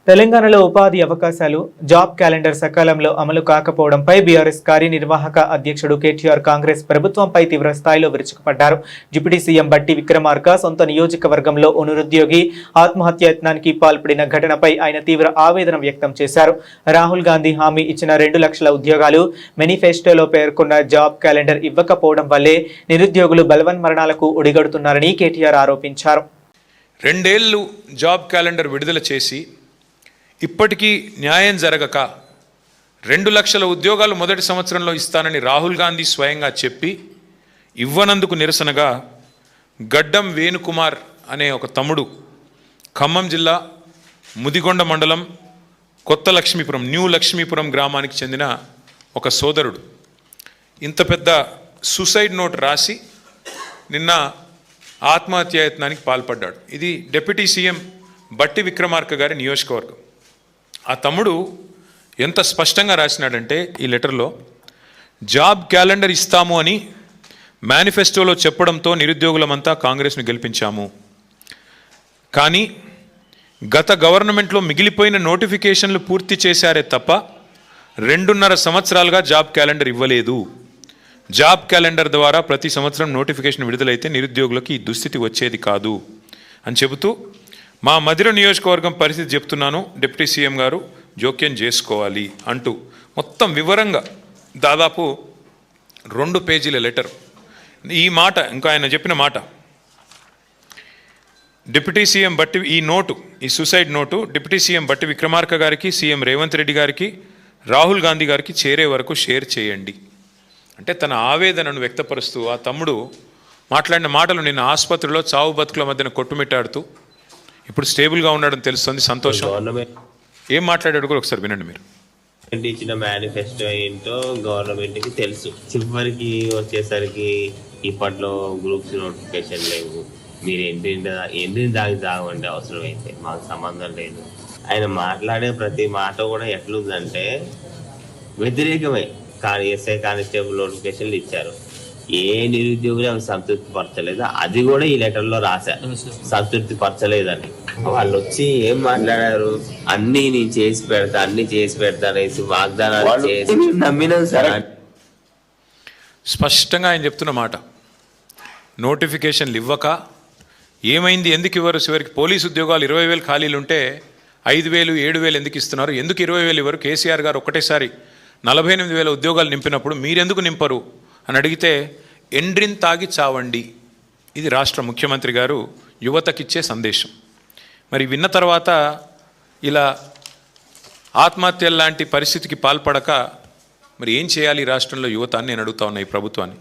తెలంగాణలో ఉపాధి అవకాశాలు జాబ్ క్యాలెండర్ సకాలంలో అమలు కాకపోవడంపై బీఆర్ఎస్ కార్యనిర్వాహక అధ్యక్షుడు కేటీఆర్ కాంగ్రెస్ ప్రభుత్వంపై తీవ్ర స్థాయిలో విరుచుకుపడ్డారు. డిప్యూటీ సీఎం బట్టి విక్రమార్క సొంత నియోజకవర్గంలో ఓ నిరుద్యోగి ఆత్మహత్యాయత్నానికి పాల్పడిన ఘటనపై ఆయన తీవ్ర ఆవేదన వ్యక్తం చేశారు. రాహుల్ గాంధీ హామీ ఇచ్చిన 2 లక్షల ఉద్యోగాలు మేనిఫెస్టోలో పేర్కొన్న జాబ్ క్యాలెండర్ ఇవ్వకపోవడం వల్లే నిరుద్యోగులు బలవన్మరణాలకు ఒడిగడుతున్నారని కేటీఆర్ ఆరోపించారు. 2 ఏళ్లు జాబ్ క్యాలెండర్ విడుదల చేసి ఇప్పటికీ న్యాయం జరగక 2 లక్షల ఉద్యోగాలు మొదటి సంవత్సరంలో ఇస్తానని రాహుల్ గాంధీ స్వయంగా చెప్పి ఇవ్వనందుకు నిరసనగా గడ్డం వేణుకుమార్ అనే ఒక తమ్ముడు ఖమ్మం జిల్లా ముదిగొండ మండలం కొత్త లక్ష్మీపురం న్యూ లక్ష్మీపురం గ్రామానికి చెందిన ఒక సోదరుడు ఇంత పెద్ద సూసైడ్ నోట్ రాసి నిన్న ఆత్మహత్యాయత్నానికి పాల్పడ్డాడు. ఇది డిప్యూటీ సీఎం బట్టి విక్రమార్క గారి నియోజకవర్గం. ఆ తమ్ముడు ఎంత స్పష్టంగా రాసినాడంటే ఈ లెటర్లో జాబ్ క్యాలెండర్ ఇస్తాము అని మేనిఫెస్టోలో చెప్పడంతో నిరుద్యోగులమంతా కాంగ్రెస్ను గెలిపించాము. కానీ గత గవర్నమెంట్లో మిగిలిపోయిన నోటిఫికేషన్లు పూర్తి చేశారే తప్ప 2.5 సంవత్సరాలుగా జాబ్ క్యాలెండర్ ఇవ్వలేదు. జాబ్ క్యాలెండర్ ద్వారా ప్రతి సంవత్సరం నోటిఫికేషన్ విడుదలైతే నిరుద్యోగులకు ఈ దుస్థితి వచ్చేది కాదు అని చెబుతూ మా మధిర నియోజకవర్గం పరిస్థితి చెప్తున్నాను, డిప్యూటీ సీఎం గారు జోక్యం చేసుకోవాలి అంటూ మొత్తం వివరంగా దాదాపు 2 పేజీల లెటర్. ఈ మాట ఇంకా ఆయన చెప్పిన మాట డిప్యూటీ సీఎం బట్టి ఈ సూసైడ్ నోటు డిప్యూటీ సీఎం బట్టి విక్రమార్క గారికి, సీఎం రేవంత్ రెడ్డి గారికి, రాహుల్ గాంధీ గారికి చేరే వరకు షేర్ చేయండి అంటే తన ఆవేదనను వ్యక్తపరుస్తూ ఆ తమ్ముడు మాట్లాడిన మాటలు నిన్న ఆసుపత్రిలో చావు బతుకుల మధ్యన కొట్టుమిట్టాడుతూ ఇప్పుడు స్టేబుల్గా ఉన్నాడని తెలుస్తుంది. సంతోషం. ఏం మాట్లాడాడు కూడా ఒకసారి వినండి మీరు. ఇచ్చిన మేనిఫెస్టో ఏంటో గవర్నమెంట్కి తెలుసు. చివరికి వచ్చేసరికి ఇప్పట్లో గ్రూప్స్ నోటిఫికేషన్ లేవు. మీరు ఎండిన దాగి తాగండి అవసరం అయితే, మాకు సంబంధం లేదు. ఆయన మాట్లాడే ప్రతి మాట కూడా ఎట్లుందంటే వ్యతిరేకమే. కానీ ఎస్ఐ కానిస్టేబుల్ నోటిఫికేషన్లు ఇచ్చారు, ఏ నిరుద్యోగులు అవి సంతృప్తి పరచలేదు. అది కూడా ఈ లెటర్లో రాశారు, సంతృప్తి పరచలేదని. వాళ్ళు వచ్చి ఏం మాట్లాడారు, అన్ని నేను చేసి పెడతా అనేసి వాగ్దానాలు చేసి నమ్మినాం సార్. స్పష్టంగా ఆయన చెప్తున్న మాట, నోటిఫికేషన్లు ఇవ్వక ఏమైంది, ఎందుకు ఇవ్వరు? చివరికి పోలీసు ఉద్యోగాలు 20,000 ఖాళీలు ఉంటే 5,000, 7,000 ఎందుకు ఇస్తున్నారు? ఎందుకు 20,000 ఇవ్వరు? కేసీఆర్ గారు ఒకటేసారి 48,000 ఉద్యోగాలు నింపినప్పుడు మీరెందుకు నింపరు అని అడిగితే ఎండ్రిన్ తాగి చావండి. ఇది రాష్ట్ర ముఖ్యమంత్రి గారు యువతకిచ్చే సందేశం. మరి విన్న తర్వాత ఇలా ఆత్మహత్యల లాంటి పరిస్థితికి పాల్పడక మరి ఏం చేయాలి రాష్ట్రంలో యువత అని నేను అడుగుతా ఉన్నా ఈ ప్రభుత్వాన్ని.